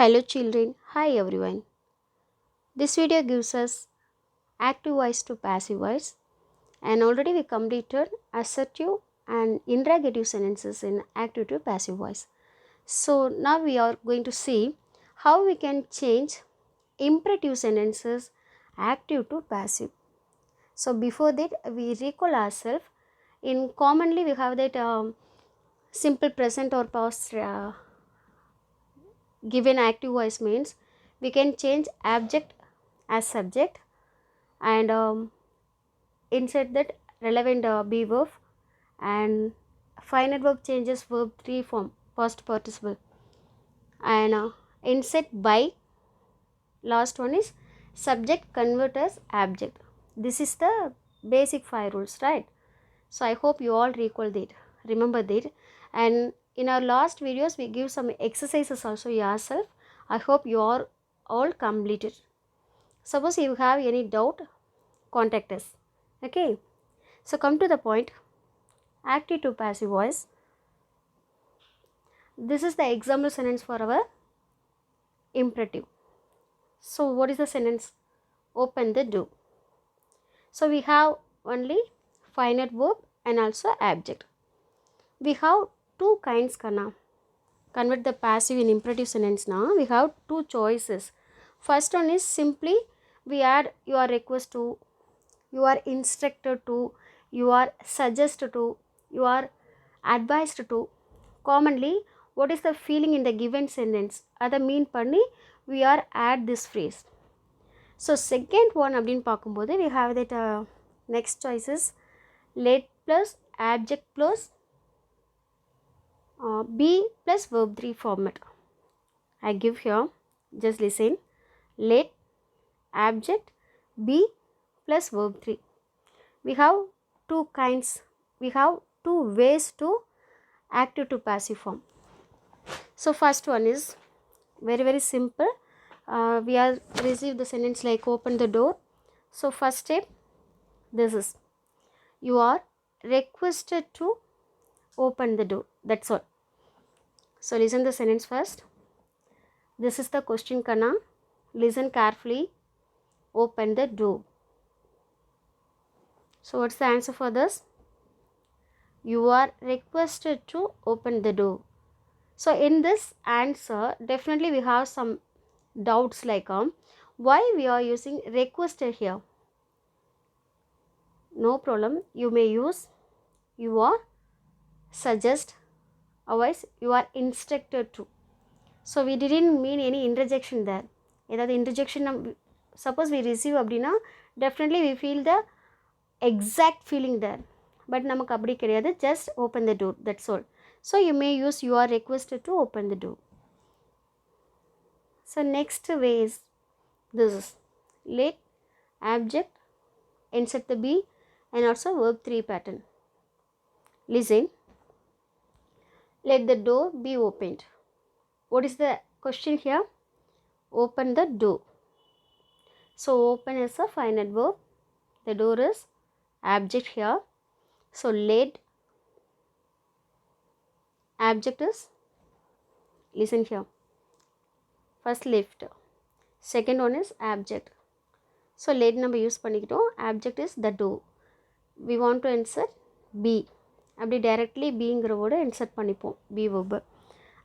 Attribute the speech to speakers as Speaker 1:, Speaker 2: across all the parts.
Speaker 1: Hello children, hi everyone. This video gives us active voice to passive voice and already we completed assertive and interrogative sentences in active to passive voice. So now we are going to see how we can change imperative sentences active to passive. So before that we recall ourselves in commonly we have that simple present or past given active voice means we can change object as subject and insert that relevant be verb and final verb changes verb 3 form past participle and insert by last one is subject convert as object. This is the basic 5 rules, right? So I hope you all recall that, remember that. And in our last videos we give some exercises also yourself. I hope you are all completed. Suppose you have any doubt, contact us. Okay, so come to the point. Active to passive voice. This is the example sentence for our imperative. So what is the sentence? Open the door. So we have only finite verb and also object. We have two kinds kana. Convert the passive in imperative sentence now. We have two choices. First one is simply we add you are request to, you are instructed to, you are suggested to, you are advised to. Commonly what is the feeling in the given sentence அதை மீன் பண்ணி we are add this phrase. So second one அப்படின்னு பார்க்கும்போது we have that next choices let plus adject plus be plus verb 3 format. I give here, just listen. Let object be plus verb 3. We have two kinds, we have two ways to active to passive form. So first one is very simple. We are receive the sentence like open the door. So first step, this is you are requested to open the door, that's all. So listen the sentence first. This is the question kana, listen carefully. Open the door. So what's the answer for this? You are requested to open the door. So in this answer definitely we have some doubts like why we are using requested here. No problem, you may use you are suggest, otherwise you are instructed to. So we didn't mean any interjection there. ஏதாவது interjection suppose we receive அப்படின்னா definitely we feel the exact feeling there, but நமக்கு அப்படி கிடையாது, just open the door, that's all. So you may use you are requested to open the door. So next way is this is let object insert the be and also verb 3 pattern. Listen, let the door be opened. What is the question here? Open the door. So open is a finite verb, the door is object here. So let object is, listen here, first lift, second one is object. So let நம்ம use பண்ணிக்கிட்டோம், object is the door. We want to insert be, அப்படி directly beங்கிற word insert பண்ணிப்போம், be verb.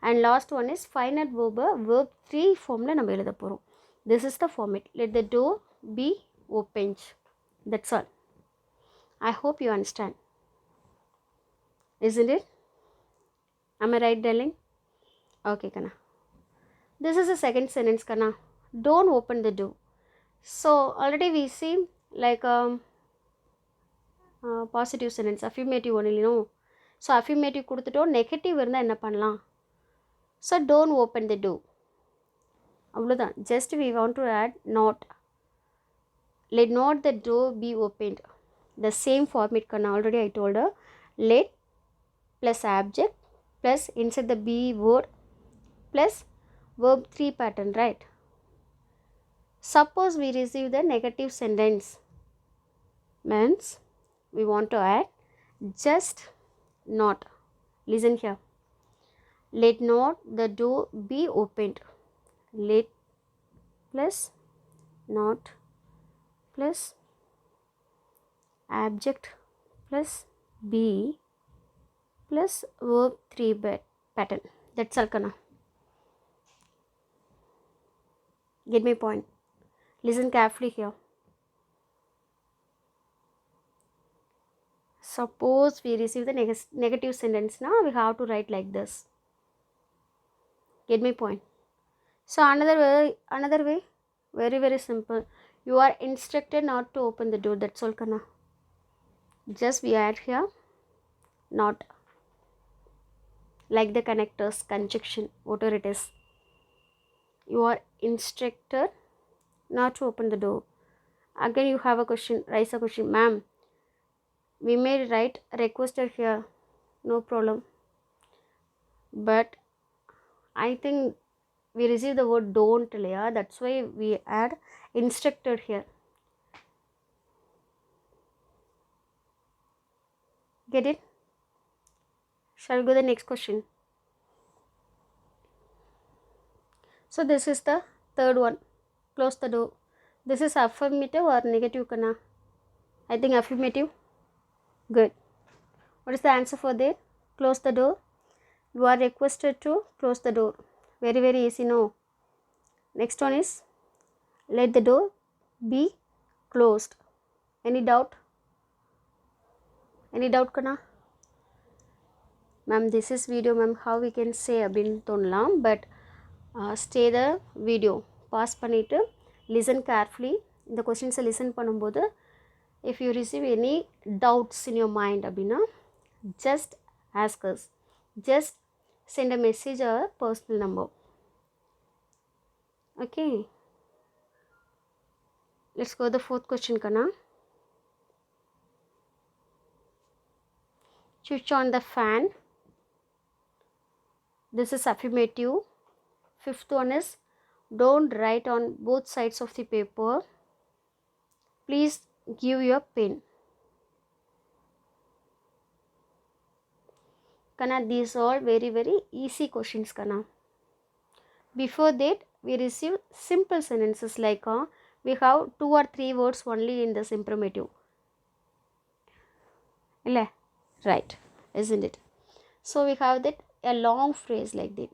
Speaker 1: And last one is finite verb, verb 3 formல நம்ம எழுத போகிறோம். This is the format, let the door be opened, that's all. I hope you understand, isn't it? Am I right darling? Okay kana, this is the second sentence kana, don't open the door. So already we see like positive sentence, affirmative only, no? So affirmative கொடுத்துட்டோம், negative இருந்தால் என்ன பண்ணலாம்? So don't open the door, அவ்வளோதான். Just we want to add not, let not the door be opened. The same format can already I told her, let plus object plus insert the be word plus verb 3 pattern, right? Suppose we receive the negative sentence means we want to add just not. Listen here, let not the door be opened, lit plus not plus object plus be plus verb 3 pattern. That's all kana. Get my point. Listen carefully here. Suppose we receive the negative sentence now, we have to write like this. Get my point. So another way, very simple. You are instructed not to open the door. That's all kana. Just we add here not, like the connectors, conjunction, whatever it is. You are instructed not to open the door. Again you have a question, raise a question, ma'am, we may write requested here, no problem, but I think we receive the word don't, yeah, that's why we add instructed here. Get it? Shall we go to the next question? So this is the third one, close the door. This is affirmative or negative kana? I think affirmative. Good. What is the answer for that? Close the door. You are requested to close the door. Very easy, no? Next one is let the door be closed. Any doubt? Any doubt kana? Ma'am, this is video, ma'am, how we can say அப்படின்னு தோணலாம், but stay the video, pause பண்ணிட்டு listen carefully. இந்த questions listen பண்ணும்போது if you receive any doubts in your mind அப்படின்னா just ask us, just send a message or personal number. Okay, let's go to the fourth question kana. Switch on the fan. This is affirmative. Fifth one is don't write on both sides of the paper. Please give your pen. Kana, these all very easy questions kana. Before that we receive simple sentences like we have 2 or 3 words only in this imperative. Right, isn't it? So we have that a long phrase like that,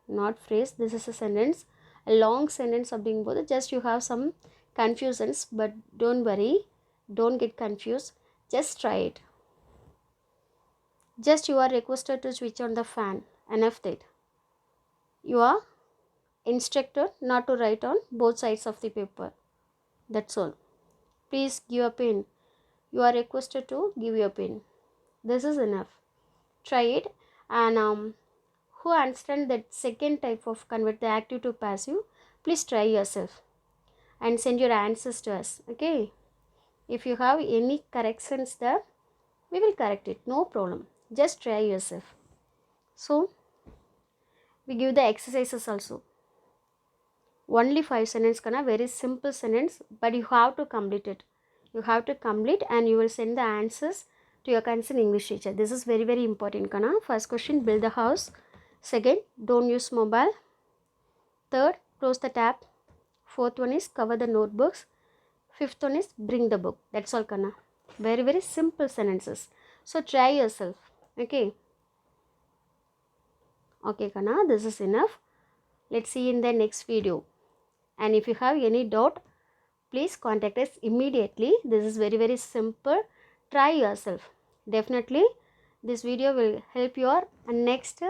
Speaker 1: not phrase, this is a sentence, a long sentence அப்படிங்கும்போது just you have some confusions, but don't worry, don't get confused, just try it. Just you are requested to switch on the fan, enough that. You are instructed not to write on both sides of the paper, that's all. Please give a pen. You are requested to give your pen. This is enough. Try it. And who understand that second type of convert the active to passive, please try yourself and send your answers to us. Okay, if you have any corrections there, we will correct it, no problem, just try yourself. So we give the exercises also, only 5 sentence kana, very simple sentence, but you have to complete it. You have to complete and you will send the answers to your concerned English teacher. This is very important kana. First question, build the house. Second, don't use mobile. Third, close the tap. Fourth one is cover the notebooks. Fifth one is bring the book. That's all kana. Very simple sentences. So try yourself. Okay kana, this is enough. Let's see in the next video. And if you have any doubt, please contact us immediately. This is very simple. Try yourself. Definitely this video will help your next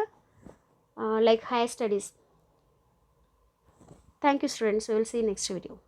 Speaker 1: like higher studies. Thank you students, we will see you next video.